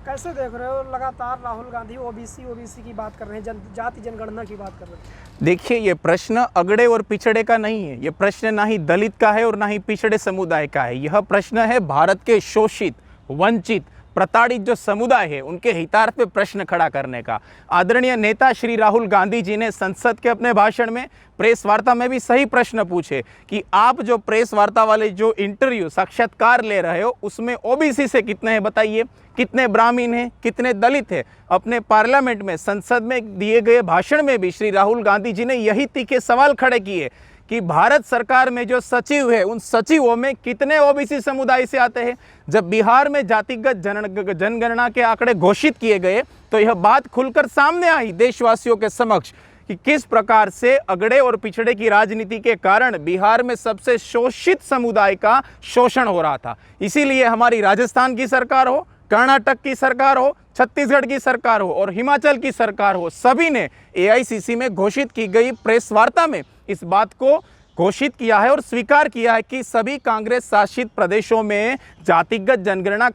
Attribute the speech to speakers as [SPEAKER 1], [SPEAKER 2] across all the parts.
[SPEAKER 1] कैसे देख रहे हो लगातार राहुल गांधी ओबीसी की बात कर रहे हैं, जाति जनगणना की बात कर रहे हैं।
[SPEAKER 2] देखिए, ये प्रश्न अगड़े और पिछड़े का नहीं है। ये प्रश्न ना ही दलित का है और ना ही पिछड़े समुदाय का है। यह प्रश्न है भारत के शोषित, वंचित, प्रताड़ित जो समुदाय है उनके हितार्थ पे प्रश्न खड़ा करने का। आदरणीय नेता श्री राहुल गांधी जी ने संसद के अपने भाषण में, प्रेस वार्ता में भी सही प्रश्न पूछे कि आप जो प्रेस वार्ता वाले जो इंटरव्यू साक्षात्कार ले रहे हो उसमें ओबीसी से कितने हैं बताइए, कितने ब्राह्मण हैं, कितने दलित हैं। अपने पार्लियामेंट में, संसद में दिए गए भाषण में भी श्री राहुल गांधी जी ने यही तीखे सवाल खड़े किए कि भारत सरकार में जो सचिव है उन सचिवों में कितने ओबीसी समुदाय से आते हैं। जब बिहार में जातिगत जनगणना के आंकड़े घोषित किए गए तो यह बात खुलकर सामने आई देशवासियों के समक्ष कि किस प्रकार से अगड़े और पिछड़े की राजनीति के कारण बिहार में सबसे शोषित समुदाय का शोषण हो रहा था। इसीलिए हमारी राजस्थान की सरकार हो, कर्नाटक की सरकार हो, छत्तीसगढ़ की सरकार हो और हिमाचल की सरकार हो, सभी ने एआईसीसी में घोषित की गई प्रेस वार्ता में इस बात को घोषित किया है और स्वीकार किया है कि सभी कांग्रेस शासित प्रदेशों में जातिगत जनगणना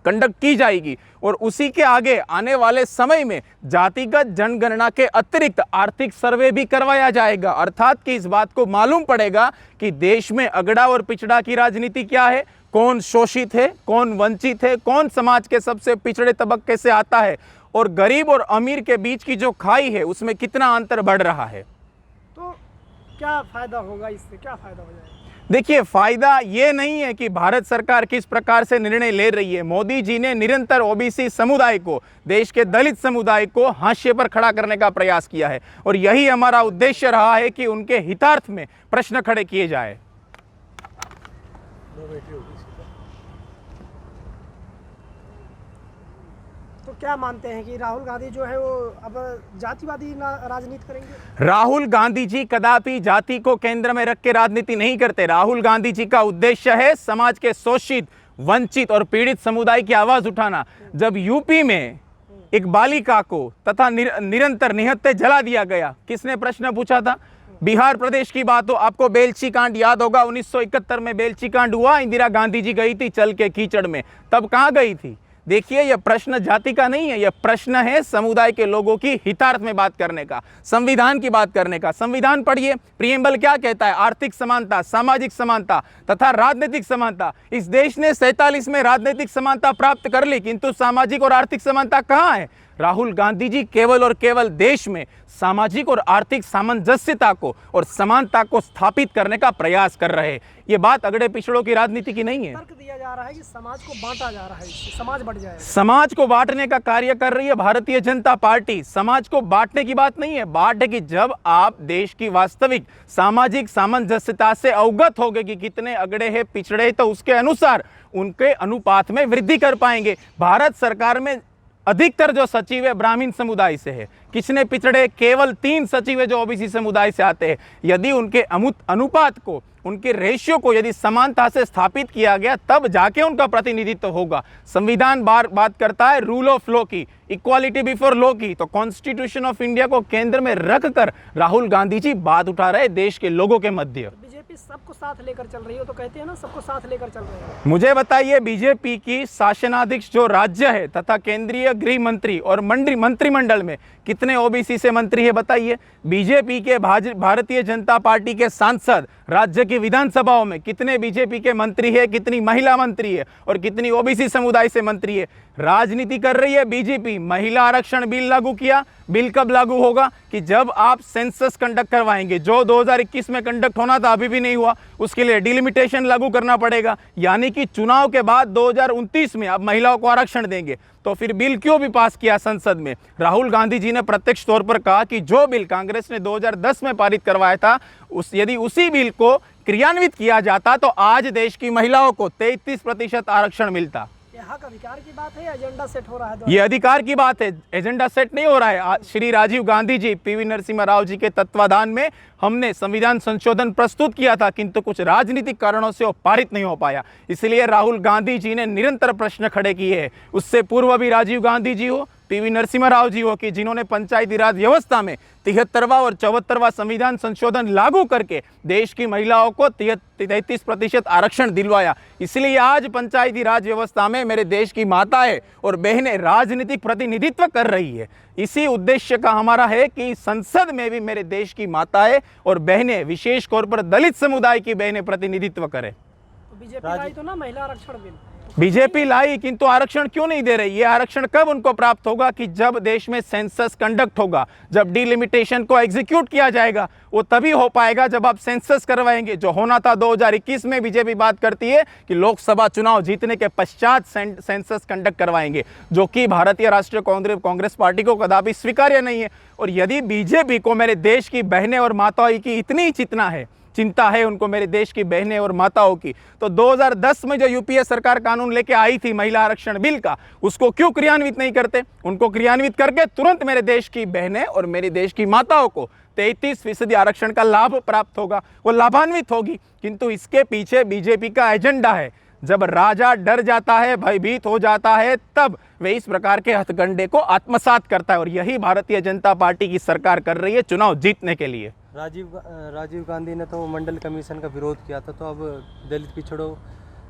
[SPEAKER 2] कंडक्ट की जाएगी और उसी के आगे आने वाले समय में जातिगत जनगणना के अतिरिक्त आर्थिक सर्वे भी करवाया जाएगा। अर्थात कि इस बात को मालूम पड़ेगा कि देश में अगड़ा और पिछड़ा की राजनीति क्या है, कौन शोषित है, कौन वंचित है, कौन समाज के सबसे पिछड़े तबके से आता है और गरीब और अमीर के बीच की जो खाई है उसमें कितना अंतर बढ़ रहा है।
[SPEAKER 1] तो क्या फायदा होगा, इससे क्या फायदा हो जाएगा?
[SPEAKER 2] देखिए, फायदा ये नहीं है कि भारत सरकार किस प्रकार से निर्णय ले रही है। मोदी जी ने निरंतर ओबीसी समुदाय को, देश के दलित समुदाय को हाशिए पर खड़ा करने का प्रयास किया है और यही हमारा उद्देश्य रहा है कि उनके हितार्थ में प्रश्न खड़े किए जाए।
[SPEAKER 1] तो क्या मानते हैं कि राहुल गांधी जो है वो अब जातिवादी राजनीति करेंगे?
[SPEAKER 2] राहुल गांधी जी कदापि जाति को केंद्र में रख के राजनीति नहीं करते। राहुल गांधी जी का उद्देश्य है समाज के शोषित, वंचित और पीड़ित समुदाय की आवाज उठाना। जब यूपी में एक बालिका को तथा निरंतर निहत्थे जला दिया गया, किसने प्रश्न पूछा था? बिहार प्रदेश की बात हो, आपको बेलछी कांड याद होगा, 1971 में बेलछी कांड हुआ, इंदिरा गांधी जी गई थी चल के कीचड़ में, तब कहाँ गई थी? देखिए, यह प्रश्न जाति का नहीं है, यह प्रश्न है समुदाय के लोगों की हितार्थ में बात करने का, संविधान की बात करने का। संविधान पढ़िए, प्रियम्बल क्या कहता है? आर्थिक समानता, सामाजिक समानता तथा राजनीतिक समानता। इस देश ने 47 में राजनीतिक समानता प्राप्त कर ली, किंतु सामाजिक और आर्थिक समानता कहाँ है? राहुल गांधी जी केवल और केवल देश में सामाजिक और आर्थिक सामंजस्यता को और समानता को स्थापित करने का प्रयास कर रहे हैं। ये बात अगड़े पिछड़ों की राजनीति की नहीं है।
[SPEAKER 1] तर्क दिया जा रहा है कि समाज को बांटा जा रहा है, इससे समाज बढ़ जाएगा।
[SPEAKER 2] समाज को बांटने का कार्य कर रही है भारतीय जनता पार्टी। समाज को बांटने की बात नहीं है, बात है कि जब आप देश की वास्तविक सामाजिक सामंजस्यता से अवगत होंगे कि कितने अगड़े हैं, पिछड़े, तो उसके अनुसार उनके अनुपात में वृद्धि कर पाएंगे। भारत सरकार में अधिकतर जो सचिव है ब्राह्मण समुदाय से है, किसने पिछड़े? केवल 3 सचिव है जो ओबीसी समुदाय से आते हैं। यदि उनके अनुपात को, उनके रेशियो को यदि समानता से स्थापित किया गया तब जाके उनका प्रतिनिधित्व होगा। संविधान बात करता है रूल ऑफ लॉ की, इक्वालिटी बिफोर लॉ की, तो कॉन्स्टिट्यूशन ऑफ इंडिया को केंद्र में रखकर राहुल गांधी जी बात उठा रहे देश के लोगों के मध्य।
[SPEAKER 1] बीजेपी सबको साथ लेकर चल रही हो, तो कहते हैं ना सबको साथ लेकर चल रहे हैं।
[SPEAKER 2] मुझे बताइए, बीजेपी की शासनाध्यक्ष जो राज्य है तथा केंद्रीय गृह मंत्री और मंत्रिमंडल में कितने ओबीसी से मंत्री है बताइए? बीजेपी के भारतीय जनता पार्टी के सांसद राज्य की विधानसभाओं में कितने बीजेपी के मंत्री है, कितनी महिला मंत्री है और कितनी ओबीसी समुदाय से मंत्री है? राजनीति कर रही है बीजेपी। महिला आरक्षण बिल लागू किया, बिल कब लागू होगा? कि जब आप सेंसस कंडक्ट करवाएंगे, जो 2021 में कंडक्ट होना था अभी भी नहीं हुआ, उसके लिए डिलिमिटेशन लागू करना पड़ेगा। यानी कि चुनाव के बाद 2029 में आप महिलाओं को आरक्षण देंगे, तो फिर बिल क्यों भी पास किया संसद में? राहुल गांधी जी ने प्रत्यक्ष तौर पर कहा कि जो बिल कांग्रेस ने 2010 में पारित करवाया था, यदि उसी बिल को क्रियान्वित किया जाता तो आज देश की महिलाओं को 33% आरक्षण मिलता।
[SPEAKER 1] हक अधिकार की बात है, एजेंडा सेट हो रहा है?
[SPEAKER 2] ये अधिकार की बात है, एजेंडा सेट नहीं हो रहा है। श्री राजीव गांधी जी, पीवी नरसिम्हा राव जी के तत्वाधान में हमने संविधान संशोधन प्रस्तुत किया था, किंतु कुछ राजनीतिक कारणों से वो पारित नहीं हो पाया। इसलिए राहुल गांधी जी ने निरंतर प्रश्न खड़े किए हैं। उससे पूर्व भी राजीव गांधी जी हो, पीवी नरसिम्हा राव जी हो कि जिन्होंने पंचायती राज व्यवस्था में 73वां और 74वां संविधान संशोधन लागू करके देश की महिलाओं को 33% आरक्षण दिलवाया। इसलिए आज पंचायती राज व्यवस्था में मेरे देश की माताएं और बहनें राजनीतिक प्रतिनिधित्व कर रही है। इसी उद्देश्य का हमारा है कि संसद में भी मेरे देश की माताएं और बहनें, विशेष तौर पर दलित समुदाय की बहनें प्रतिनिधित्व करें।
[SPEAKER 1] तो बीजेपी लाई तो ना महिला आरक्षण बिल,
[SPEAKER 2] बीजेपी लाई, किंतु आरक्षण क्यों नहीं दे रही? ये आरक्षण कब उनको प्राप्त होगा? कि जब देश में सेंसस कंडक्ट होगा, जब डिलिमिटेशन को एग्जीक्यूट किया जाएगा, वो तभी हो पाएगा जब आप सेंसस करवाएंगे। जो होना था 2021 में, बीजेपी बात करती है कि लोकसभा चुनाव जीतने के पश्चात सेंसस कंडक्ट करवाएंगे, जो कि भारतीय राष्ट्रीय कांग्रेस पार्टी को कदापि स्वीकार्य नहीं है। और यदि बीजेपी को मेरे देश की बहनें और माताओं की इतनी चिंता है उनको मेरे देश की बहनें और माताओं की, तो 2010 में जो यूपीए सरकार कानून लेके आई थी महिला आरक्षण बिल का, उसको क्यों क्रियान्वित नहीं करते? उनको क्रियान्वित करके तुरंत मेरे देश की बहनें और मेरे देश की माताओं को 33% आरक्षण का लाभ प्राप्त होगा, वो लाभान्वित होगी। किंतु इसके पीछे बीजेपी का एजेंडा है। जब राजा डर जाता है, भयभीत हो जाता है, तब वे इस प्रकार के हथकंडे को आत्मसात करता है। और यही भारतीय जनता पार्टी की सरकार कर रही है चुनाव जीतने के लिए।
[SPEAKER 3] राजीव गांधी ने तो मंडल कमीशन का विरोध किया था, तो अब दलित पिछड़ों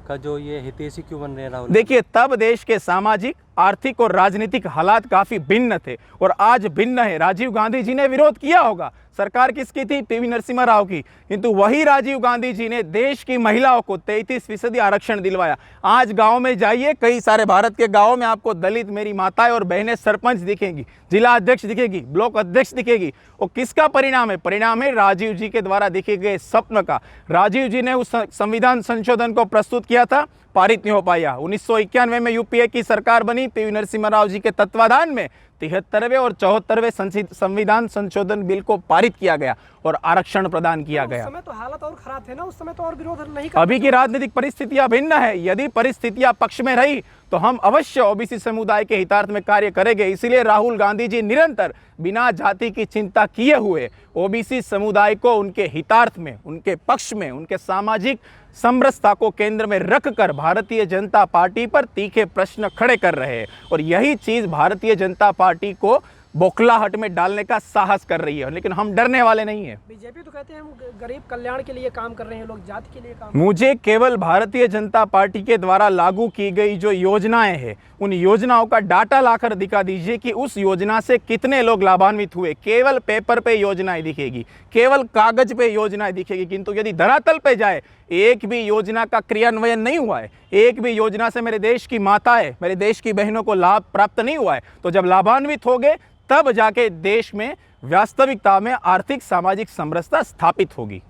[SPEAKER 3] का जो ये हितैषी क्यों बन रहे हैं राहुल?
[SPEAKER 2] देखिए, तब देश के सामाजिक, आर्थिक और राजनीतिक हालात काफी भिन्न थे और आज भिन्न है। राजीव गांधी जी ने विरोध किया होगा, सरकार किसकी थी? पीवी नरसिम्हा राव की, किंतु वही राजीव गांधी जी ने देश की महिलाओं को 33% आरक्षण दिलवाया। आज गांव में जाइए, कई सारे भारत के गांवों में आपको दलित मेरी माताएं और बहनें सरपंच दिखेंगी, जिला अध्यक्ष दिखेगी, ब्लॉक अध्यक्ष दिखेगी। और किसका परिणाम है? परिणाम है राजीव जी के द्वारा देखे गए स्वप्न का। राजीव जी ने उस संविधान संशोधन को प्रस्तुत किया था, पारित नहीं हो पाया। 1991 में यूपीए की सरकार बनी, पीवी नरसिम्हा राव जी के तत्वाधान में 73वें और 74वें संविधान संशोधन बिल को पारित किया गया और आरक्षण प्रदान किया गया।
[SPEAKER 1] उस समय तो हालत और खराब थे ना, उस समय तो और विरोध नहीं।
[SPEAKER 2] अभी की राजनीतिक परिस्थितियां भिन्न है। यदि परिस्थितियां पक्ष में रही तो हम अवश्य ओबीसी समुदाय के हितार्थ में कार्य करेंगे। इसीलिए राहुल गांधी जी निरंतर बिना जाति की चिंता किए हुए ओबीसी समुदाय को उनके हितार्थ में, उनके पक्ष में, उनके सामाजिक समरसता को केंद्र में रखकर भारतीय जनता पार्टी पर तीखे प्रश्न खड़े कर रहे हैं। और यही चीज भारतीय जनता पार्टी को बौखलाहट में डालने का साहस कर रही है, लेकिन हम डरने वाले नहीं है।
[SPEAKER 1] बीजेपी तो कहते हैं हम गरीब कल्याण के लिए काम कर रहे हैं, लोग जाति के लिए काम।
[SPEAKER 2] मुझे केवल भारतीय जनता पार्टी के द्वारा लागू की गई जो योजनाएं हैं, उन योजनाओं का डाटा लाकर दिखा दीजिए कि उस योजना से कितने लोग लाभान्वित हुए। केवल पेपर पे योजनाएं दिखेगी, केवल कागज पे योजनाएं दिखेगी, किंतु यदि धरातल पे जाए, एक भी योजना का क्रियान्वयन नहीं हुआ है, एक भी योजना से मेरे देश की माताएं, मेरे देश की बहनों को लाभ प्राप्त नहीं हुआ है, तो जब लाभान्वित हो गए तब जाके देश में वास्तविकता में आर्थिक सामाजिक समरसता स्थापित होगी।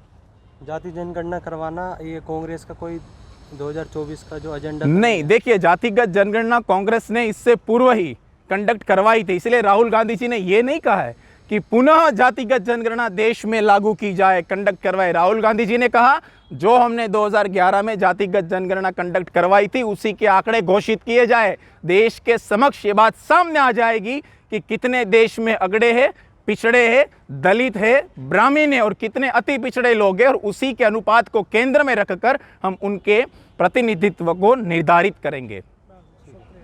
[SPEAKER 3] जाति जनगणना करवाना ये कांग्रेस का कोई 2024 का जो एजेंडा
[SPEAKER 2] नहीं। देखिए, जातिगत जनगणना कांग्रेस ने इससे पूर्व ही कंडक्ट करवाई थी। इसलिए राहुल गांधी जी ने ये नहीं कहा है कि पुनः जातिगत जनगणना देश में लागू की जाए, कंडक्ट करवाए। राहुल गांधी जी ने कहा जो हमने 2011 में जातिगत जनगणना कंडक्ट करवाई थी उसी के आंकड़े घोषित किए जाए। देश के समक्ष ये बात सामने आ जाएगी कि कितने देश में अगड़े हैं, पिछड़े हैं, दलित है, ब्राह्मण है और कितने अति पिछड़े लोग हैं, और उसी के अनुपात को केंद्र में रखकर हम उनके प्रतिनिधित्व को निर्धारित करेंगे।